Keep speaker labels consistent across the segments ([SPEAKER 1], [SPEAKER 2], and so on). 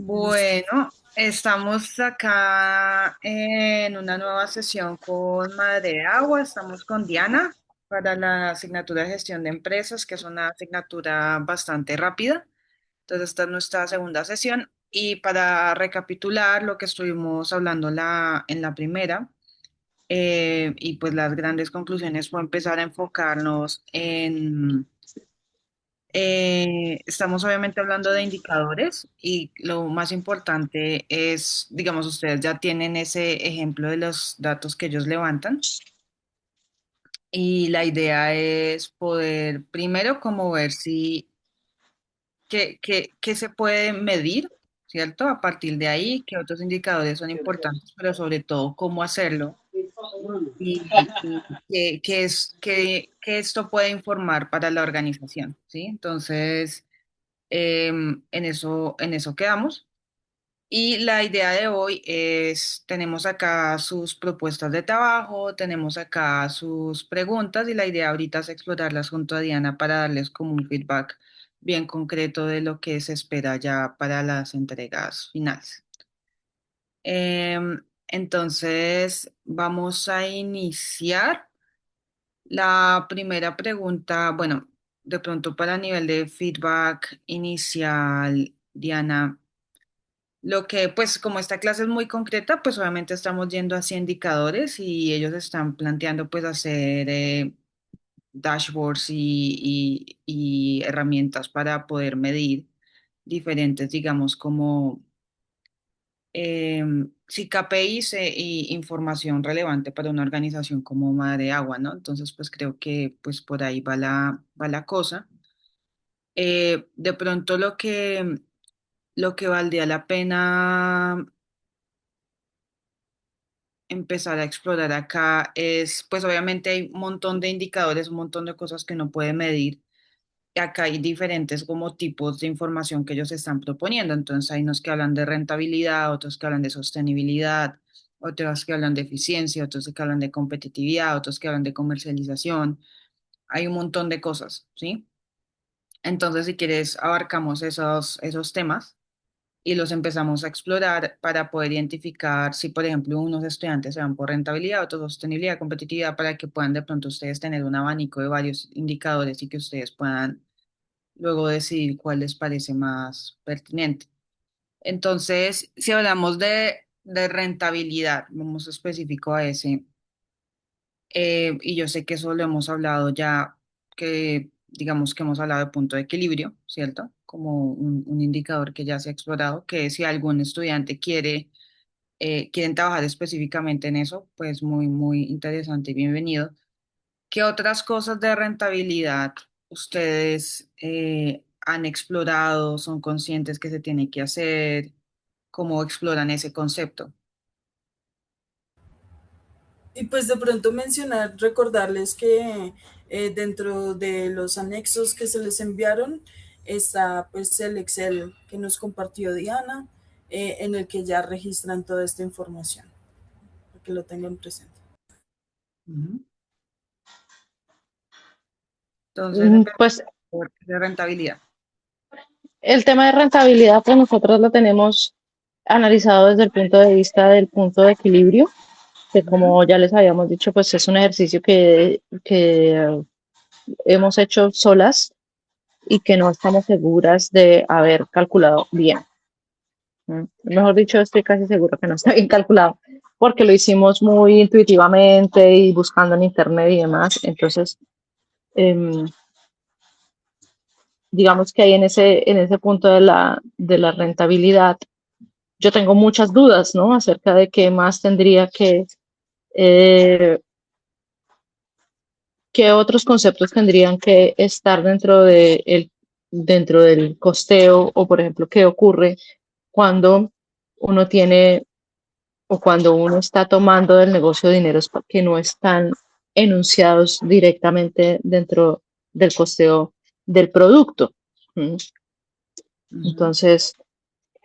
[SPEAKER 1] Bueno, estamos acá en una nueva sesión con Madre de Agua. Estamos con Diana para la asignatura de gestión de empresas, que es una asignatura bastante rápida. Entonces, esta es nuestra segunda sesión. Y para recapitular lo que estuvimos hablando en la primera, y pues las grandes conclusiones fue empezar a enfocarnos estamos obviamente hablando de indicadores y lo más importante es, digamos, ustedes ya tienen ese ejemplo de los datos que ellos levantan y la idea es poder primero como ver si qué se puede medir, ¿cierto? A partir de ahí, qué otros indicadores son importantes, pero sobre todo cómo hacerlo y qué esto puede informar para la organización, ¿sí? Entonces, en eso quedamos. Y la idea de hoy es, tenemos acá sus propuestas de trabajo, tenemos acá sus preguntas y la idea ahorita es explorarlas junto a Diana para darles como un feedback bien concreto de lo que se espera ya para las entregas finales. Entonces, vamos a iniciar. La primera pregunta, bueno, de pronto para nivel de feedback inicial, Diana. Lo que, pues, como esta clase es muy concreta, pues obviamente estamos yendo hacia indicadores y ellos están planteando, pues, hacer dashboards y herramientas para poder medir diferentes, digamos, como sí, KPIs y información relevante para una organización como Madre Agua, ¿no? Entonces, pues creo que pues por ahí va la cosa. De pronto lo que valdría la pena empezar a explorar acá es, pues obviamente hay un montón de indicadores, un montón de cosas que no puede medir. Acá hay diferentes como tipos de información que ellos están proponiendo. Entonces hay unos que hablan de rentabilidad, otros que hablan de sostenibilidad, otros que hablan de eficiencia, otros que hablan de competitividad, otros que hablan de comercialización. Hay un montón de cosas, ¿sí? Entonces, si quieres, abarcamos esos temas y los empezamos a explorar para poder identificar si, por ejemplo, unos estudiantes se van por rentabilidad, otros sostenibilidad, competitividad, para que puedan de pronto ustedes tener un abanico de varios indicadores y que ustedes puedan luego decidir cuál les parece más pertinente. Entonces, si hablamos de rentabilidad, vamos específico a ese, y yo sé que eso lo hemos hablado ya, que digamos que hemos hablado de punto de equilibrio, ¿cierto? Como un indicador que ya se ha explorado, que si algún estudiante quieren trabajar específicamente en eso, pues muy, muy interesante y bienvenido. ¿Qué otras cosas de rentabilidad ustedes han explorado, son conscientes que se tiene que hacer? ¿Cómo exploran ese concepto?
[SPEAKER 2] Y pues de pronto mencionar, recordarles que dentro de los anexos que se les enviaron está pues el Excel que nos compartió Diana, en el que ya registran toda esta información, para que lo tengan presente.
[SPEAKER 1] Ujú. Entonces,
[SPEAKER 2] Pues
[SPEAKER 1] por de rentabilidad.
[SPEAKER 2] el tema de rentabilidad, pues nosotros lo tenemos analizado desde el punto de vista del punto de equilibrio, que
[SPEAKER 1] Ujú,
[SPEAKER 2] como ya les habíamos dicho, pues es un ejercicio que hemos hecho solas y que no estamos seguras de haber calculado bien. Mejor dicho, estoy casi segura que no está bien calculado, porque lo hicimos muy intuitivamente y buscando en internet y demás. Entonces, em, digamos que ahí en ese punto de la rentabilidad, yo tengo muchas dudas, ¿no? Acerca de qué más tendría eh, qué otros conceptos tendrían que estar dentro del costeo, o por ejemplo, qué ocurre cuando uno tiene o cuando uno está tomando del negocio dineros que no están enunciados directamente dentro del costeo del producto. ¿Mm?
[SPEAKER 1] ujú,
[SPEAKER 2] Entonces,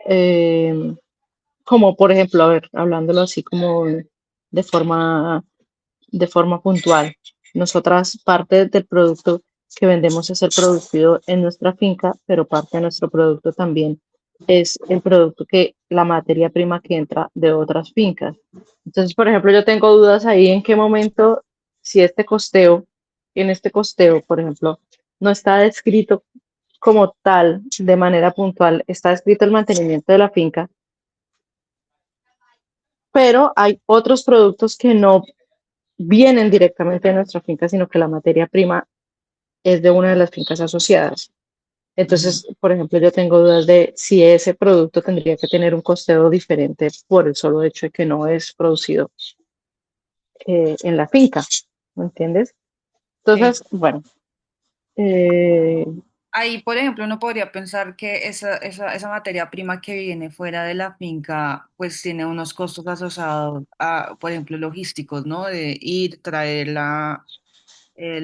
[SPEAKER 2] eh, como por ejemplo, a ver, hablándolo así como de forma, de forma puntual, nosotras parte del producto que vendemos es el producido en nuestra finca, pero parte de nuestro producto también es el producto que, la materia prima que entra de otras fincas. Entonces, por ejemplo, yo tengo dudas ahí en qué momento, si este costeo, en este costeo, por ejemplo, no está descrito como tal, de manera puntual, está descrito el mantenimiento de la finca, pero hay otros productos que no vienen directamente de nuestra finca, sino que la materia prima es de una de las fincas asociadas.
[SPEAKER 1] Ujú.
[SPEAKER 2] Entonces, por ejemplo, yo tengo dudas de si ese producto tendría que tener un costeo diferente por el solo hecho de que no es producido en la finca, ¿me entiendes?
[SPEAKER 1] Sí.
[SPEAKER 2] Entonces, bueno, eh,
[SPEAKER 1] Ahí, por ejemplo, uno podría pensar que esa materia prima que viene fuera de la finca, pues tiene unos costos asociados a, por ejemplo, logísticos, ¿no? De ir, traer la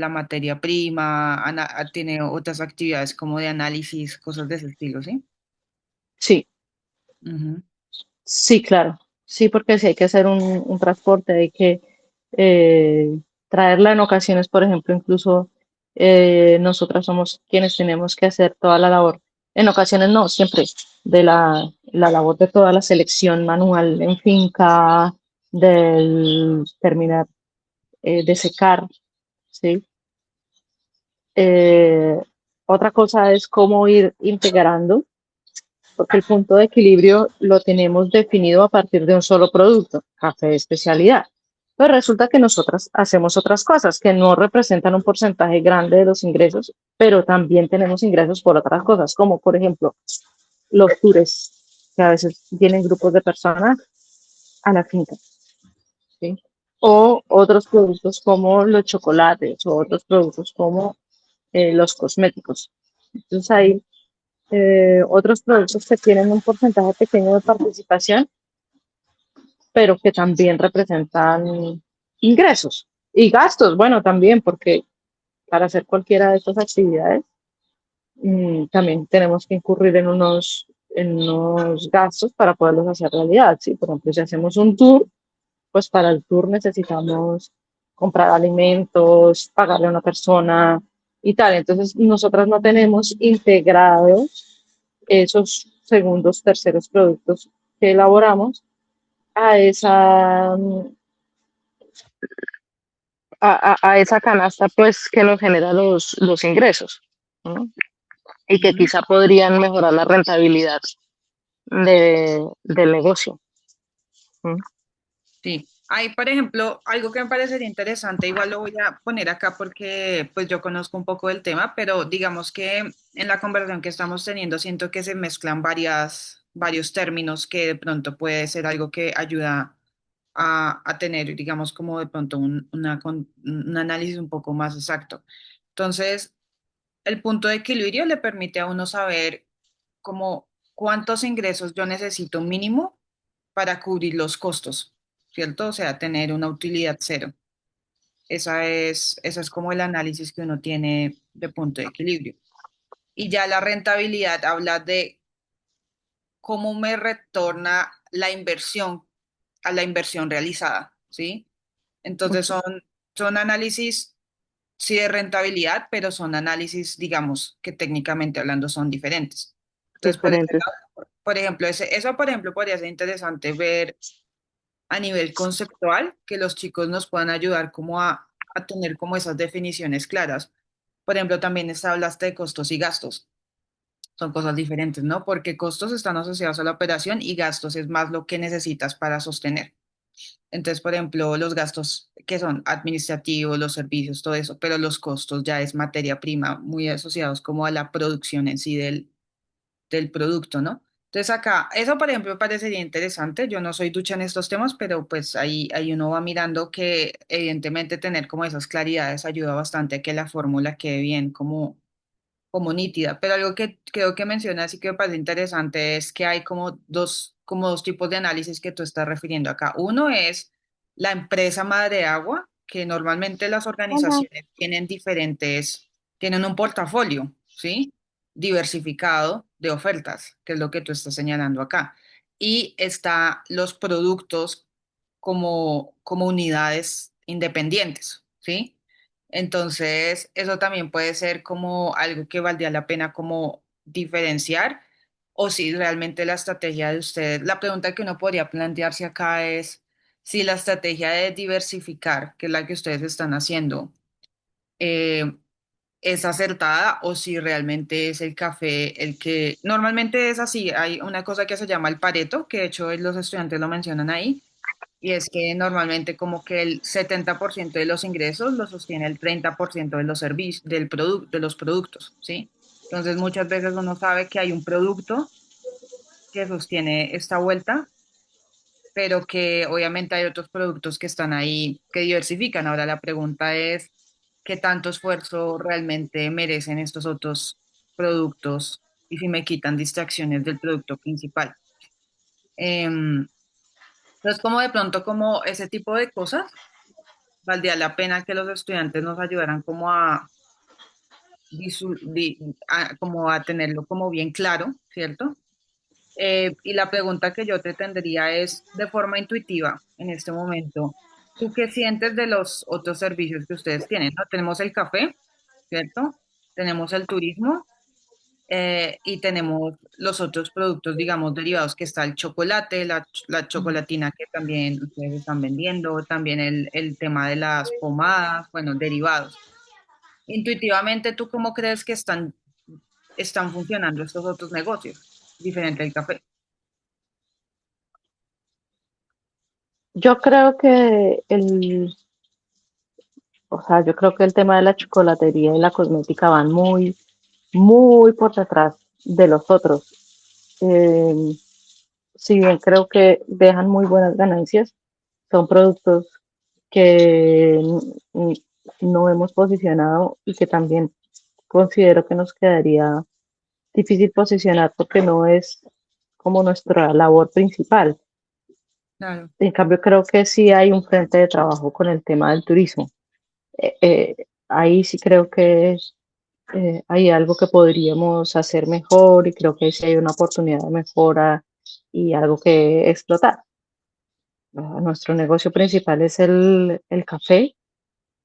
[SPEAKER 1] materia prima, tiene otras actividades como de análisis, cosas de ese estilo, ¿sí?
[SPEAKER 2] sí,
[SPEAKER 1] Ujú.
[SPEAKER 2] sí, claro, sí, porque si hay que hacer un transporte, hay que eh, traerla en ocasiones, por ejemplo, incluso nosotras somos quienes tenemos que hacer toda la labor. En ocasiones no, siempre, de la labor de toda la selección manual en finca, del terminar de secar, ¿sí? Eh, otra cosa es cómo ir integrando, porque el punto de equilibrio lo tenemos definido a partir de un solo producto, café de especialidad. Pues resulta que nosotras hacemos otras cosas que no representan un porcentaje grande de los ingresos, pero también tenemos ingresos por otras cosas, como por ejemplo los tours, que a veces vienen grupos de personas a la finca, ¿sí? O otros productos como los chocolates o otros productos como los cosméticos. Entonces hay otros productos que tienen un porcentaje pequeño de participación, pero que también representan ingresos y gastos, bueno, también, porque para hacer cualquiera de estas actividades también tenemos que incurrir en unos gastos para poderlos hacer realidad, ¿sí? Por ejemplo, si hacemos un tour, pues para el tour necesitamos comprar alimentos, pagarle a una persona y tal. Entonces, nosotras no tenemos integrados esos segundos, terceros productos que elaboramos a a esa canasta, pues, que nos genera los ingresos, ¿no? Y que
[SPEAKER 1] Ujú.
[SPEAKER 2] quizá podrían mejorar la rentabilidad del negocio. ¿No?
[SPEAKER 1] Sí. Hay, por ejemplo, algo que me parecería interesante, igual lo voy a poner acá porque pues yo conozco un poco del tema, pero digamos que en la conversación que estamos teniendo siento que se mezclan varios términos que de pronto puede ser algo que ayuda a tener, digamos, como de pronto un análisis un poco más exacto. Entonces, el punto de equilibrio le permite a uno saber como cuántos ingresos yo necesito mínimo para cubrir los costos, ¿cierto? O sea, tener una utilidad cero. Esa es como el análisis que uno tiene de punto de equilibrio. Y ya la rentabilidad habla de cómo me retorna la inversión a la inversión realizada, ¿sí? Entonces son análisis, sí, de rentabilidad, pero son análisis, digamos, que técnicamente hablando son diferentes. Entonces, por ese
[SPEAKER 2] Diferentes.
[SPEAKER 1] lado, por ejemplo, eso, por ejemplo, podría ser interesante ver a nivel conceptual, que los chicos nos puedan ayudar como a tener como esas definiciones claras. Por ejemplo, también hablaste de costos y gastos. Son cosas diferentes, ¿no? Porque costos están asociados a la operación y gastos es más lo que necesitas para sostener. Entonces, por ejemplo, los gastos que son administrativos, los servicios, todo eso, pero los costos ya es materia prima, muy asociados como a la producción en sí del producto, ¿no? Entonces acá, eso por ejemplo me parecería interesante. Yo no soy ducha en estos temas, pero pues ahí uno va mirando que evidentemente tener como esas claridades ayuda bastante a que la fórmula quede bien como nítida. Pero algo que creo que mencionas y que me parece interesante es que hay como dos tipos de análisis que tú estás refiriendo acá. Uno es la empresa madre de agua, que normalmente las organizaciones tienen un portafolio, ¿sí? Diversificado de ofertas, que es lo que tú estás señalando acá. Y está los productos como unidades independientes, ¿sí? Entonces, eso también puede ser como algo que valdría la pena como diferenciar, o si realmente la estrategia de ustedes, la pregunta que uno podría plantearse acá es si la estrategia de diversificar, que es la que ustedes están haciendo, eh, es acertada o si realmente es el café el que normalmente es así. Hay una cosa que se llama el Pareto, que de hecho los estudiantes lo mencionan ahí, y es que normalmente como que el 70% de los ingresos lo sostiene el 30% de los servicios, de los productos, ¿sí? Entonces muchas veces uno sabe que hay un producto que sostiene esta vuelta, pero que obviamente hay otros productos que están ahí que diversifican. Ahora la pregunta es, ¿qué tanto esfuerzo realmente merecen estos otros productos y si me quitan distracciones del producto principal? Entonces, como de pronto, como ese tipo de cosas, valdría la pena que los estudiantes nos ayudaran como como a tenerlo como bien claro, ¿cierto? Y la pregunta que yo te tendría es, de forma intuitiva, en este momento, ¿tú qué sientes de los otros servicios que ustedes tienen? ¿No? Tenemos el café, ¿cierto? Tenemos el turismo y tenemos los otros productos, digamos, derivados, que está el chocolate, la chocolatina que también ustedes están vendiendo, también el tema de las pomadas, bueno, derivados. Intuitivamente, ¿tú cómo crees que están funcionando estos otros negocios, diferente al café?
[SPEAKER 2] Yo creo que o sea, yo creo que el tema de la chocolatería y la cosmética van muy, muy por detrás de los otros. Eh, si bien creo que dejan muy buenas ganancias, son productos que no hemos posicionado y que también considero que nos quedaría difícil posicionar porque no es como nuestra labor principal.
[SPEAKER 1] Claro.
[SPEAKER 2] En cambio, creo que sí hay un frente de trabajo con el tema del turismo. Ahí sí creo que hay algo que podríamos hacer mejor y creo que sí hay una oportunidad de mejora y algo que explotar. Nuestro negocio principal es el café.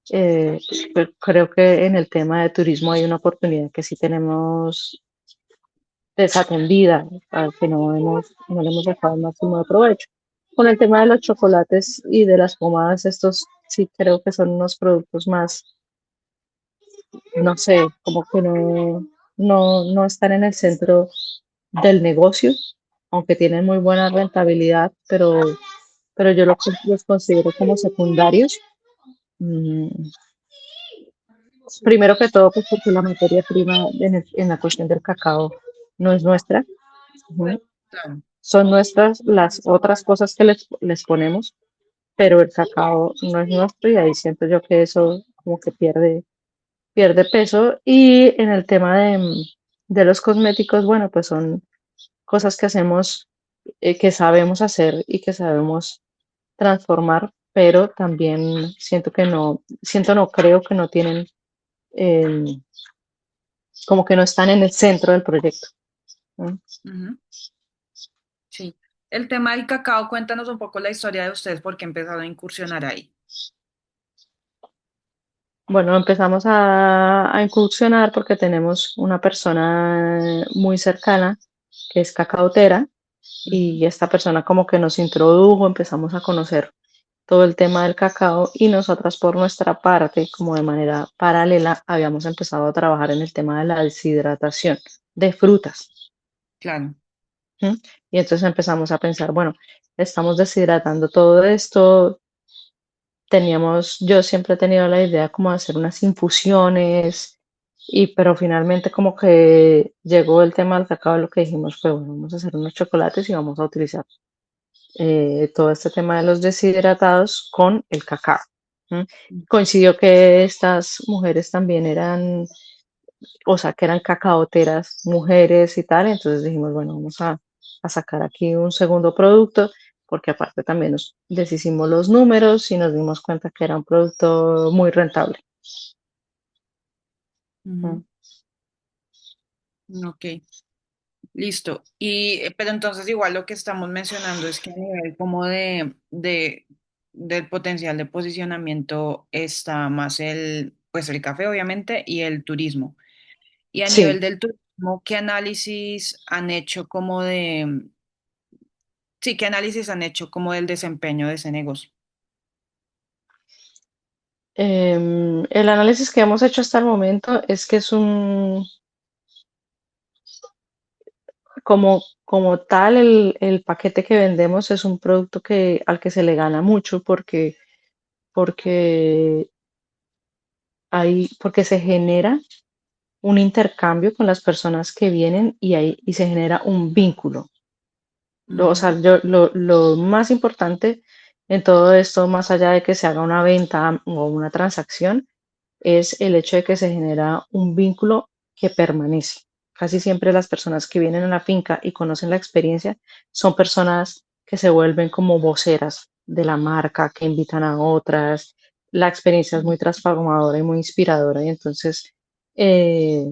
[SPEAKER 2] Pero creo que en el tema de turismo hay una oportunidad que sí tenemos desatendida, que no le hemos sacado el máximo de provecho. Con el tema de los chocolates y de las pomadas, estos sí creo que son unos productos más, no sé, como que no están en el centro del negocio, aunque tienen muy buena rentabilidad, pero yo los considero como secundarios. Mm, Primero que todo, pues porque la materia prima en la cuestión del cacao no es nuestra. Ujú.
[SPEAKER 1] Claro.
[SPEAKER 2] Son nuestras las otras cosas que les ponemos, pero el cacao no es nuestro y ahí siento yo que eso como que pierde peso. Y en el tema de los cosméticos, bueno, pues son cosas que hacemos, que sabemos hacer y que sabemos transformar, pero también no creo que no tienen, eh, como que no están en el centro del proyecto. ¿No?
[SPEAKER 1] Ujú. Sí. El tema del cacao, cuéntanos un poco la historia de ustedes, porque empezaron a incursionar ahí.
[SPEAKER 2] Bueno, empezamos a incursionar porque tenemos una persona muy cercana que es cacautera
[SPEAKER 1] Ujú.
[SPEAKER 2] y esta persona como que nos introdujo, empezamos a conocer todo el tema del cacao y nosotras por nuestra parte, como de manera paralela, habíamos empezado a trabajar en el tema de la deshidratación de frutas.
[SPEAKER 1] Claro.
[SPEAKER 2] ¿M? Y entonces empezamos a pensar, bueno, estamos deshidratando todo esto, yo siempre he tenido la idea como de hacer unas infusiones, pero finalmente como que llegó el tema del cacao, lo que dijimos fue, bueno, vamos a hacer unos chocolates y vamos a utilizar todo este tema de los deshidratados con el cacao. ¿M? Coincidió que estas mujeres también eran, o sea, que eran cacaoteras, mujeres y tal, entonces dijimos, bueno, a sacar aquí un segundo producto, porque aparte también nos deshicimos los números y nos dimos cuenta que era un producto muy rentable.
[SPEAKER 1] Ujú.
[SPEAKER 2] ¿M?
[SPEAKER 1] Ok, listo. Pero entonces igual lo que estamos mencionando es que a nivel como del potencial de posicionamiento está más pues el café, obviamente, y el turismo. Y a nivel
[SPEAKER 2] Sí,
[SPEAKER 1] del turismo, ¿Cómo qué análisis han hecho como de, sí, qué análisis han hecho como del desempeño de ese negocio?
[SPEAKER 2] El análisis que hemos hecho hasta el momento es que es como tal, el paquete que vendemos es un producto al que se le gana mucho porque porque se genera un intercambio con las personas que vienen y se genera un vínculo. O
[SPEAKER 1] Ujú,
[SPEAKER 2] sea, lo más importante en todo esto, más allá de que se haga una venta o una transacción, es el hecho de que se genera un vínculo que permanece. Casi siempre las personas que vienen a la finca y conocen la experiencia son personas que se vuelven como voceras de la marca, que invitan a otras. La experiencia es muy transformadora y muy inspiradora y entonces, eh,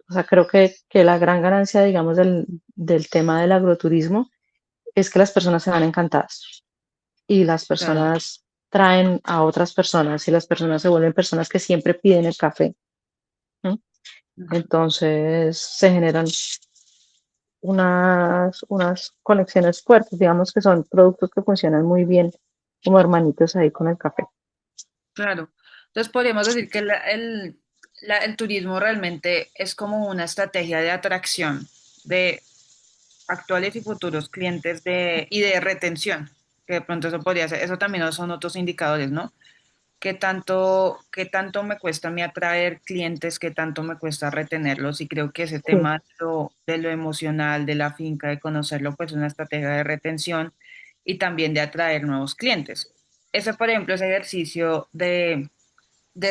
[SPEAKER 2] o sea, creo que la gran ganancia, digamos, del tema del agroturismo es que las personas se van encantadas y las
[SPEAKER 1] claro.
[SPEAKER 2] personas traen a otras personas y las personas se vuelven personas que siempre piden el café. ¿No?
[SPEAKER 1] Ujú.
[SPEAKER 2] Entonces se generan unas conexiones fuertes, digamos que son productos que funcionan muy bien como hermanitos ahí con el café.
[SPEAKER 1] Claro. Entonces podríamos decir que el turismo realmente es como una estrategia de atracción de actuales y futuros clientes y de retención, que de pronto eso podría ser, eso también son otros indicadores, ¿no? Qué tanto me cuesta a mí atraer clientes, qué tanto me cuesta retenerlos? Y creo que ese
[SPEAKER 2] Sí,
[SPEAKER 1] tema de lo emocional, de la finca, de conocerlo, pues es una estrategia de retención y también de atraer nuevos clientes. Ese, por ejemplo, ese ejercicio de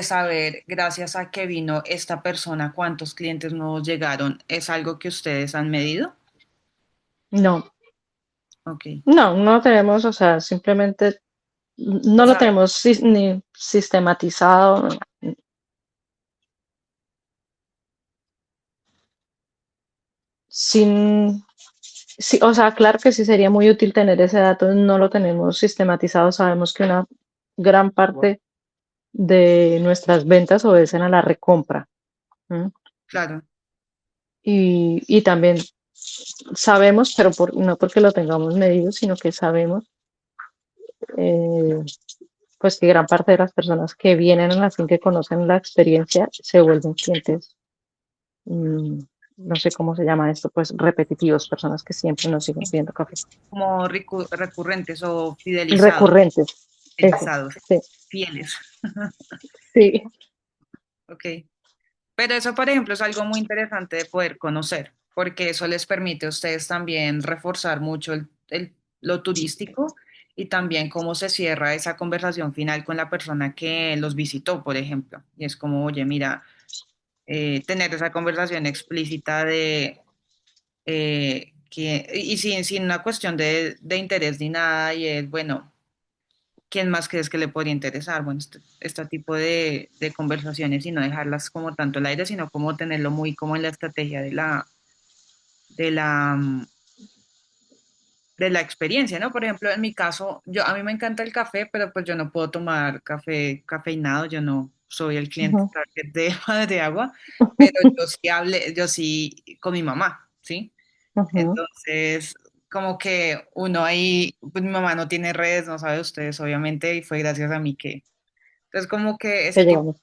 [SPEAKER 1] saber, gracias a que vino esta persona, cuántos clientes nuevos llegaron, ¿es algo que ustedes han medido?
[SPEAKER 2] no,
[SPEAKER 1] Ok.
[SPEAKER 2] no tenemos, o sea, simplemente
[SPEAKER 1] O
[SPEAKER 2] no lo
[SPEAKER 1] sea,
[SPEAKER 2] tenemos ni sistematizado, sin, sí, o sea, claro que sí sería muy útil tener ese dato, no lo tenemos sistematizado, sabemos que una gran parte de nuestras ventas obedecen a la recompra. ¿M?
[SPEAKER 1] claro.
[SPEAKER 2] Y también sabemos, pero no porque lo tengamos medido, sino que sabemos eh, pues que gran parte de las personas que vienen a la finca que conocen la experiencia se vuelven clientes, mm, no sé cómo se llama esto, pues repetitivos, personas que siempre nos siguen pidiendo café.
[SPEAKER 1] Como recurrentes o
[SPEAKER 2] Recurrentes, eso,
[SPEAKER 1] fidelizados,
[SPEAKER 2] sí,
[SPEAKER 1] fieles.
[SPEAKER 2] sí.
[SPEAKER 1] Ok. Pero eso, por ejemplo, es algo muy interesante de poder conocer, porque eso les permite a ustedes también reforzar mucho lo turístico y también cómo se cierra esa conversación final con la persona que los visitó, por ejemplo. Y es como, oye, mira, tener esa conversación explícita y sin una cuestión de interés ni nada, y es, bueno, ¿quién más crees que le podría interesar? Bueno, este tipo de conversaciones y no dejarlas como tanto al aire, sino como tenerlo muy como en la estrategia de la, mm, de la experiencia, ¿no? Por ejemplo, en mi caso, a mí me encanta el café, pero pues yo no puedo tomar café cafeinado, yo no soy el cliente
[SPEAKER 2] Ujú,
[SPEAKER 1] target de Madre de Agua, pero yo sí con mi mamá, ¿sí?
[SPEAKER 2] ujú,
[SPEAKER 1] Entonces, como que uno ahí, pues mi mamá no tiene redes, no sabe ustedes, obviamente, y fue gracias a mí que entonces, como que
[SPEAKER 2] que llegamos.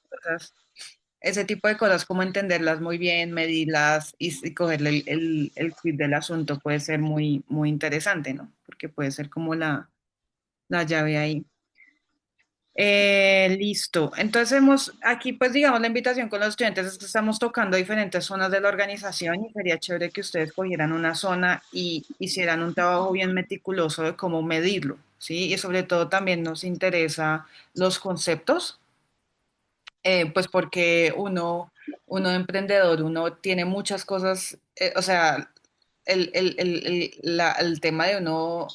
[SPEAKER 1] ese tipo de cosas, como entenderlas muy bien, medirlas y cogerle el quid del asunto puede ser muy, muy interesante, ¿no? Porque puede ser como la llave ahí. Listo. Entonces aquí pues digamos la invitación con los estudiantes es que estamos tocando diferentes zonas de la organización y sería chévere que ustedes cogieran una zona y hicieran un trabajo bien meticuloso de cómo medirlo, ¿sí? Y sobre todo también nos interesa los conceptos pues porque uno emprendedor, uno tiene muchas cosas, o sea, el tema de uno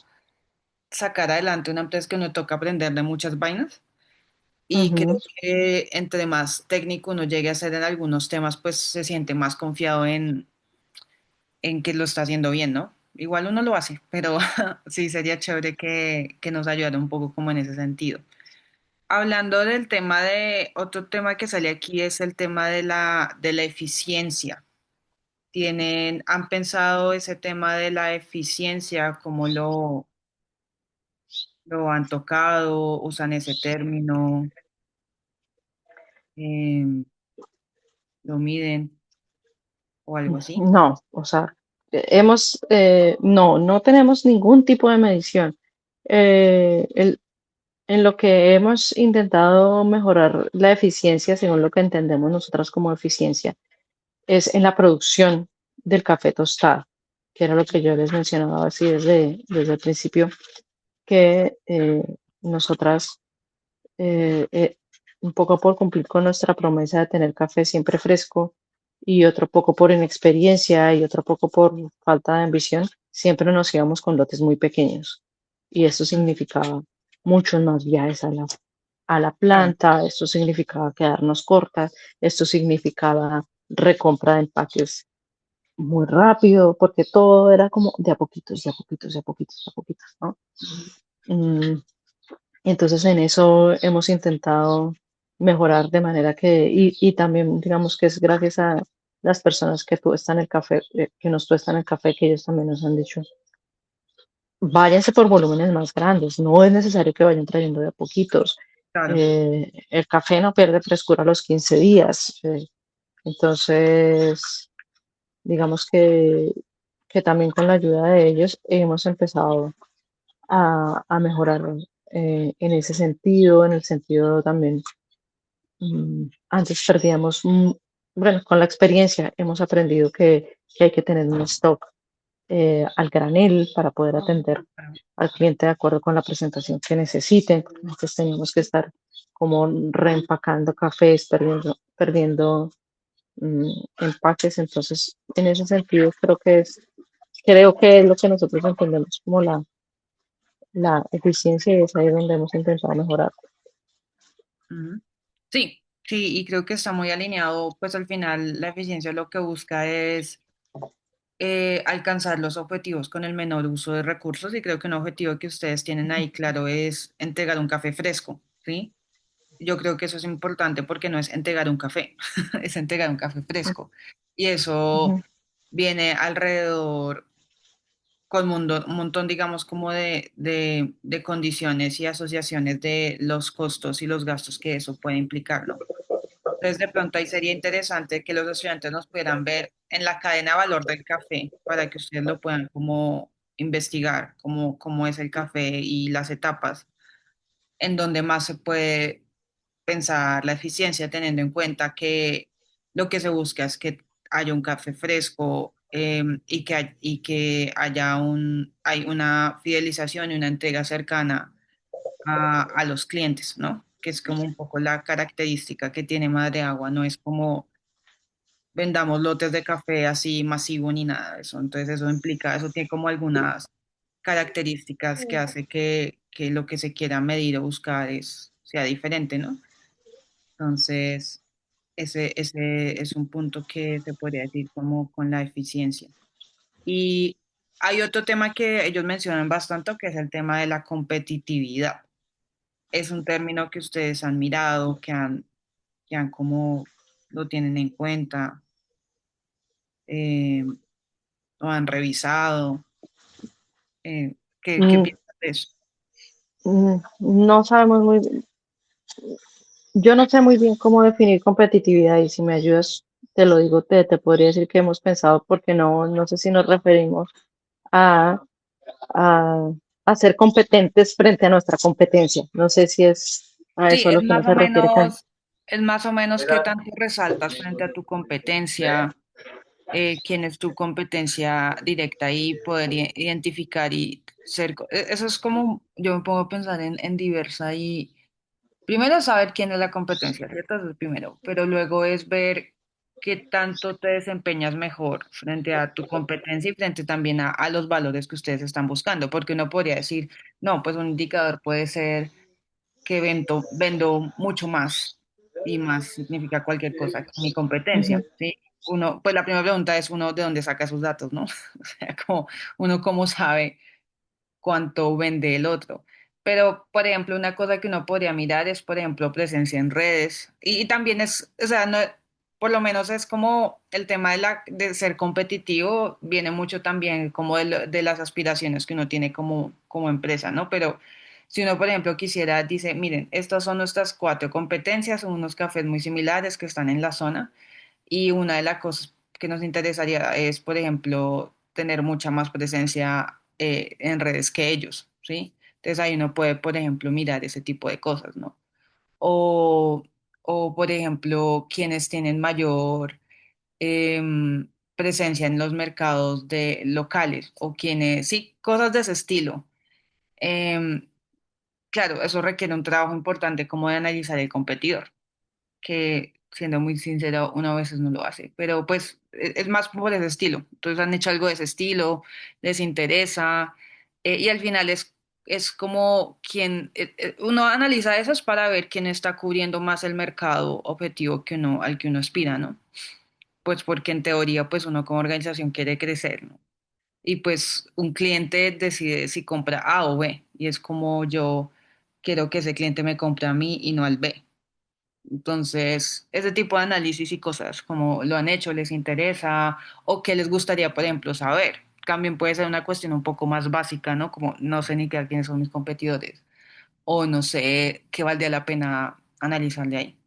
[SPEAKER 1] sacar adelante una empresa que uno toca aprenderle muchas vainas y creo
[SPEAKER 2] Ujú,
[SPEAKER 1] que entre más técnico uno llegue a ser en algunos temas, pues se siente más confiado en que lo está haciendo bien, ¿no? Igual uno lo hace, pero sí sería chévere que nos ayudara un poco como en ese sentido. Hablando del otro tema que sale aquí es el tema de la eficiencia. han pensado ese tema de la eficiencia, cómo lo han tocado, usan ese término, eh, lo miden o algo así.
[SPEAKER 2] No, o sea, no tenemos ningún tipo de medición. En lo que hemos intentado mejorar la eficiencia, según lo que entendemos nosotras como eficiencia, es en la producción del café tostado, que era lo que yo les mencionaba así desde el principio, que nosotras, eh, eh, un poco por cumplir con nuestra promesa de tener café siempre fresco y otro poco por inexperiencia y otro poco por falta de ambición, siempre nos íbamos con lotes muy pequeños. Y eso
[SPEAKER 1] Mm,
[SPEAKER 2] significaba muchos más viajes a la
[SPEAKER 1] claro.
[SPEAKER 2] planta, esto significaba quedarnos cortas, esto significaba recompra de empaques muy rápido, porque todo era como de a poquitos, de a poquitos, de a poquitos, de a poquitos, ¿no?
[SPEAKER 1] Ujú.
[SPEAKER 2] Mm, entonces en eso hemos intentado mejorar de manera y también digamos que es gracias a las personas que tuestan el café, que nos tuestan el café, que ellos también nos han dicho, váyanse por volúmenes más grandes, no es necesario que vayan trayendo de a poquitos.
[SPEAKER 1] Claro.
[SPEAKER 2] El café no pierde frescura a los 15 días, entonces digamos que también con la ayuda de ellos hemos empezado a mejorar en ese sentido, en el sentido también, antes perdíamos, bueno, con la experiencia hemos aprendido que hay que tener un stock al granel para poder atender
[SPEAKER 1] Claro.
[SPEAKER 2] al cliente de acuerdo con la presentación que necesiten. Entonces teníamos que estar como reempacando cafés, perdiendo empaques. Entonces, en ese sentido, creo que es lo que nosotros entendemos como la eficiencia y es ahí donde hemos intentado mejorar.
[SPEAKER 1] Ujú. Sí, sí, y creo que está muy alineado, pues al final la eficiencia lo que busca es alcanzar los objetivos con el menor uso de recursos y creo que un objetivo que ustedes tienen ahí claro es entregar un café fresco, ¿sí? Yo creo que eso es importante porque no es entregar un café, es entregar un café fresco. Y eso
[SPEAKER 2] Ujú,
[SPEAKER 1] viene alrededor con un montón, digamos, como de condiciones y asociaciones de los costos y los gastos que eso puede implicar, ¿no? Entonces, de pronto ahí sería interesante que los estudiantes nos pudieran ver en la cadena de valor del café para que ustedes lo puedan como investigar, cómo es el café y las etapas en donde más se puede pensar la eficiencia, teniendo en cuenta que lo que se busca es que haya un café fresco y que haya hay una fidelización y una entrega cercana a los clientes, ¿no? Que es como un poco la característica que tiene Madre Agua, no es como vendamos lotes de café así masivo ni nada de eso. Entonces eso implica, eso tiene como algunas características que hace que lo que se quiera medir o buscar sea diferente, ¿no? Entonces, ese es un punto que se podría decir como con la eficiencia. Y hay otro tema que ellos mencionan bastante, que es el tema de la competitividad. Es un término que ustedes han mirado, que han como lo tienen en cuenta, eh, lo han revisado. ¿Qué
[SPEAKER 2] Mm,
[SPEAKER 1] piensas de eso?
[SPEAKER 2] No sabemos yo no sé muy bien cómo definir competitividad y si me ayudas, te lo digo, te podría decir que hemos pensado porque no sé si nos referimos a, a, a ser competentes frente a nuestra competencia. No sé si es a
[SPEAKER 1] Sí,
[SPEAKER 2] eso a lo que uno se refiere.
[SPEAKER 1] es más o menos qué tanto resaltas frente a tu competencia, quién es tu competencia directa y poder identificar y ser, eso es como, yo me pongo a pensar en diversa y primero saber quién es la competencia, ¿cierto? Eso es primero, pero luego es ver qué tanto te desempeñas mejor frente a tu competencia y frente también a los valores que ustedes están buscando, porque uno podría decir, no, pues un indicador puede ser que vendo mucho más y más significa cualquier cosa que mi competencia,
[SPEAKER 2] Ujú,
[SPEAKER 1] ¿sí? Uno, pues la primera pregunta es uno de dónde saca sus datos, ¿no? O sea, como uno cómo sabe cuánto vende el otro. Pero, por ejemplo, una cosa que uno podría mirar es, por ejemplo, presencia en redes. Y también es, o sea, no, por lo menos es como el tema de ser competitivo, viene mucho también como de las aspiraciones que uno tiene como empresa, ¿no? Pero si uno, por ejemplo, quisiera, dice, miren, estas son nuestras cuatro competencias, son unos cafés muy similares que están en la zona y una de las cosas que nos interesaría es, por ejemplo, tener mucha más presencia en redes que ellos, ¿sí? Entonces ahí uno puede, por ejemplo, mirar ese tipo de cosas, ¿no? O, o por ejemplo, quienes tienen mayor presencia en los mercados de locales o quienes, sí, cosas de ese estilo. Em, claro, eso requiere un trabajo importante como de analizar el competidor, que siendo muy sincero, uno a veces no lo hace, pero pues es más por ese estilo. Entonces han hecho algo de ese estilo, les interesa, y al final es como quien, uno analiza eso es para ver quién está cubriendo más el mercado objetivo que uno, al que uno aspira, ¿no? Pues porque en teoría, pues uno como organización quiere crecer, ¿no? Y pues un cliente decide si compra A o B, y es como yo quiero que ese cliente me compre a mí y no al B. Entonces, ese tipo de análisis y cosas, como lo han hecho, les interesa o qué les gustaría, por ejemplo, saber. También puede ser una cuestión un poco más básica, ¿no? Como no sé ni qué quiénes son mis competidores o no sé qué valdría la pena analizar de ahí.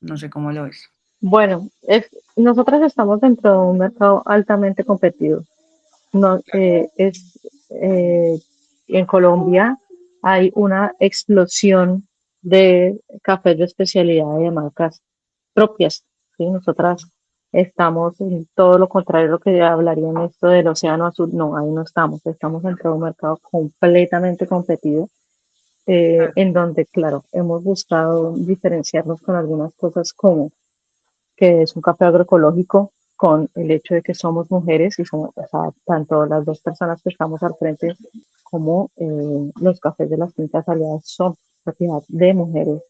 [SPEAKER 1] No sé cómo lo ves.
[SPEAKER 2] Bueno, nosotros estamos dentro de un mercado altamente competido. No, en Colombia hay una explosión de cafés de especialidad y de marcas propias. ¿Sí? Nosotras estamos en todo lo contrario a lo que hablarían esto del océano azul. No, ahí no estamos. Estamos dentro de un mercado completamente competido,
[SPEAKER 1] Claro,
[SPEAKER 2] en donde, claro, hemos buscado diferenciarnos con algunas cosas como que es un café agroecológico con el hecho de que somos mujeres y somos, o sea, tanto las dos personas que estamos al frente como los cafés de las quintas aliadas son propiedad de mujeres.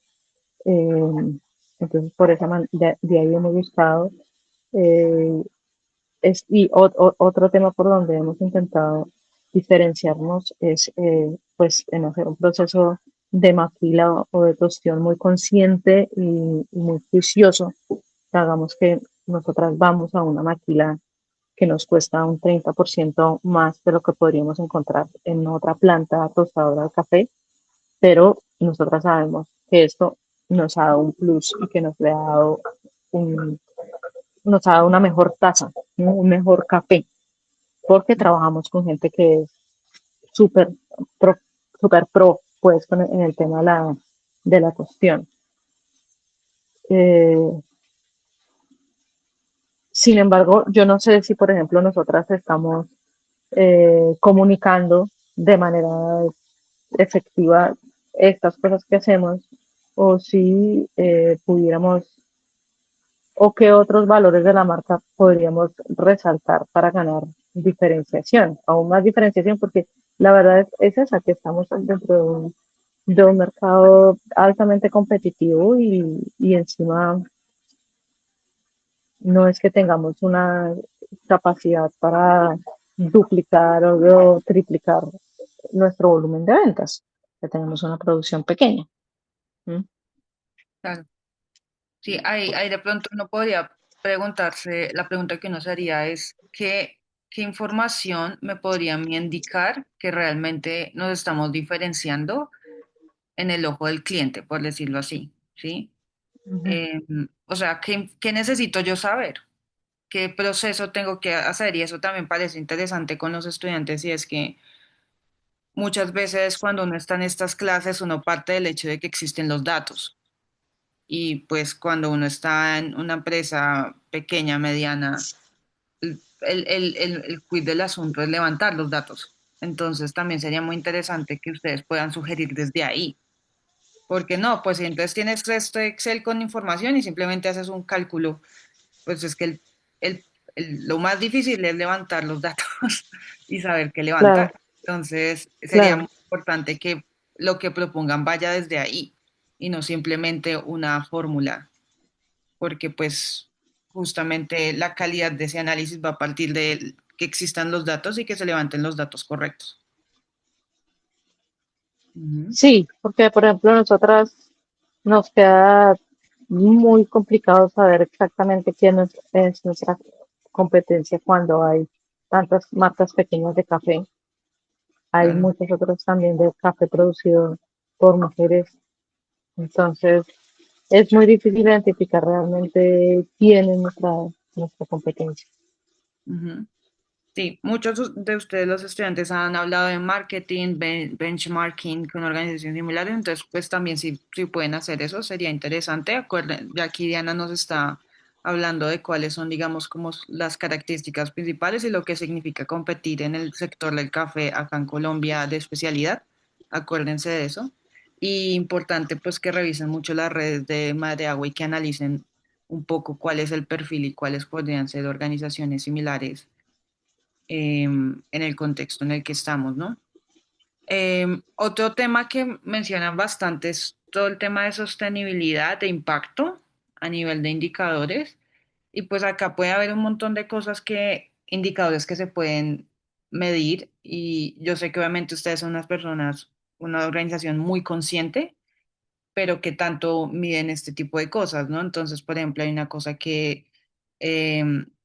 [SPEAKER 2] Eh, entonces, por esa de ahí hemos buscado. eh, Otro tema por donde hemos intentado diferenciarnos es pues en hacer un proceso de maquila o de tostión muy consciente y muy juicioso. Hagamos que nosotras vamos a una maquila que nos cuesta un 30% más de lo que podríamos encontrar en otra planta tostadora de café, pero nosotras sabemos que esto nos ha dado un plus y que un, nos ha dado una mejor taza, ¿no? Un mejor café, porque trabajamos con gente que es súper pro, super pro, pues, en el tema de la cuestión. Eh, Sin embargo, yo no sé si, por ejemplo, nosotras estamos comunicando de manera efectiva estas cosas que hacemos o si pudiéramos o qué otros valores de la marca podríamos resaltar para ganar diferenciación, aún más diferenciación, porque la verdad es esa, que estamos dentro de un mercado altamente competitivo y encima no es que tengamos una capacidad para duplicar o triplicar nuestro volumen de ventas, que tenemos una producción pequeña. ¿Mm?
[SPEAKER 1] claro. Sí, ahí de pronto uno podría preguntarse, la pregunta que uno se haría es, ¿qué información me podría a mí indicar que realmente nos estamos diferenciando en el ojo del cliente, por decirlo así, ¿sí?
[SPEAKER 2] Ujú.
[SPEAKER 1] O sea, ¿qué necesito yo saber? ¿Qué proceso tengo que hacer? Y eso también parece interesante con los estudiantes y es que muchas veces cuando uno está en estas clases uno parte del hecho de que existen los datos y pues cuando uno está en una empresa pequeña, mediana, el quid del asunto es levantar los datos. Entonces también sería muy interesante que ustedes puedan sugerir desde ahí. Porque no, pues si entonces tienes este Excel con información y simplemente haces un cálculo, pues es que el- lo más difícil es levantar los datos y saber qué levantar.
[SPEAKER 2] Claro,
[SPEAKER 1] Entonces sería
[SPEAKER 2] claro.
[SPEAKER 1] muy importante que lo que propongan vaya desde ahí y no simplemente una fórmula, porque pues justamente la calidad de ese análisis va a partir de que existan los datos y que se levanten los datos correctos. Ujú.
[SPEAKER 2] Sí, porque por ejemplo nosotras nos queda, muy complicado saber exactamente quién es nuestra competencia cuando hay tantas marcas pequeñas de café. Hay
[SPEAKER 1] Claro.
[SPEAKER 2] muchos otros también de café producido por mujeres. Entonces, es muy difícil identificar realmente quién es nuestra competencia.
[SPEAKER 1] Ujú. Sí, muchos de ustedes, los estudiantes, han hablado de marketing, benchmarking con organizaciones similares, entonces pues también si pueden hacer eso sería interesante. Acuerden, ya aquí Diana nos está hablando de cuáles son, digamos, como las características principales y lo que significa competir en el sector del café acá en Colombia de especialidad. Acuérdense de eso. Y importante pues que revisen mucho las redes de Madre Agua y que analicen un poco cuál es el perfil y cuáles podrían ser organizaciones similares en el contexto en el que estamos, ¿no? Otro tema que mencionan bastante es todo el tema de sostenibilidad, de impacto a nivel de indicadores. Y pues acá puede haber un montón de cosas indicadores que se pueden medir. Y yo sé que obviamente ustedes son unas personas, una organización muy consciente, pero que tanto miden este tipo de cosas, ¿no? Entonces, por ejemplo, hay una cosa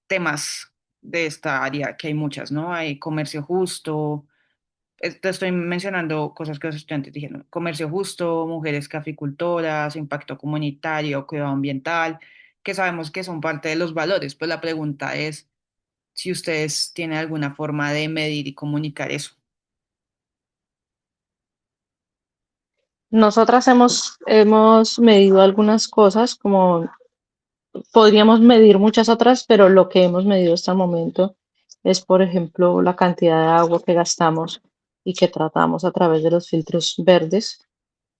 [SPEAKER 1] temas de esta área, que hay muchas, ¿no? Hay comercio justo, te estoy mencionando cosas que los estudiantes dijeron, comercio justo, mujeres caficultoras, impacto comunitario, cuidado ambiental, que sabemos que son parte de los valores, pues la pregunta es si ustedes tienen alguna forma de medir y comunicar eso.
[SPEAKER 2] Nosotras hemos medido algunas cosas, como podríamos medir muchas otras, pero lo que hemos medido hasta el momento es, por ejemplo, la cantidad de agua que gastamos y que tratamos a través de los filtros verdes.